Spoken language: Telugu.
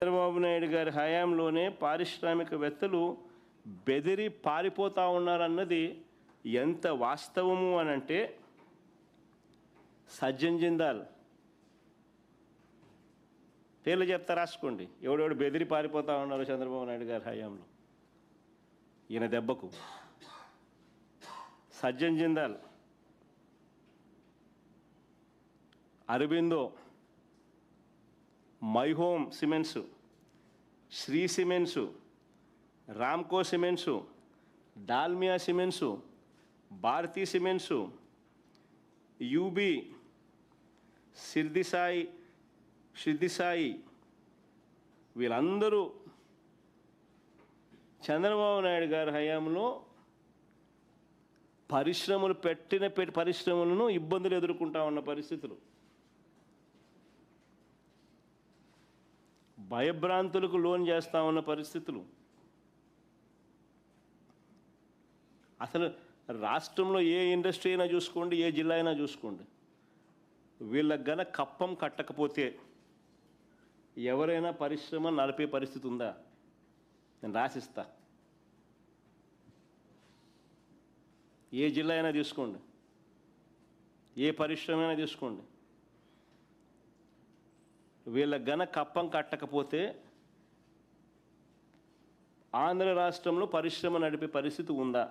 చంద్రబాబు నాయుడు గారి హయాంలోనే పారిశ్రామికవేత్తలు బెదిరి పారిపోతూ ఉన్నారన్నది ఎంత వాస్తవము అని అంటే సజ్జన్ జిందాల్ పేర్లు చెప్తా రాసుకోండి. ఎవడెవడు బెదిరి పారిపోతూ ఉన్నారు చంద్రబాబు నాయుడు గారి హయాంలో ఈయన దెబ్బకు. Sajjan Jindal, Aurobindo, My Home cements, Shree cements, Ramco cements, Dalmia cements, Bharathi cements, UB, Siddhisai వీళ్ళందరూ చంద్రబాబు నాయుడు గారి హయాంలో పరిశ్రమలను ఇబ్బందులు ఎదుర్కొంటా ఉన్న పరిస్థితులు, భయభ్రాంతులకు లోన్ చేస్తూ ఉన్న పరిస్థితులు. అసలు రాష్ట్రంలో ఏ ఇండస్ట్రీ అయినా చూసుకోండి, ఏ జిల్లా అయినా చూసుకోండి, వీళ్ళకి గన కప్పం కట్టకపోతే ఎవరైనా పరిశ్రమ నడిపే పరిస్థితి ఉందా? నేను రాసిస్తా. ఏ జిల్లా అయినా తీసుకోండి, ఏ పరిశ్రమ అయినా తీసుకోండి, వీళ్ళకి గన కప్పం కట్టకపోతే ఆంధ్ర రాష్ట్రంలో పరిశ్రమ నడిపే పరిస్థితి ఉందా?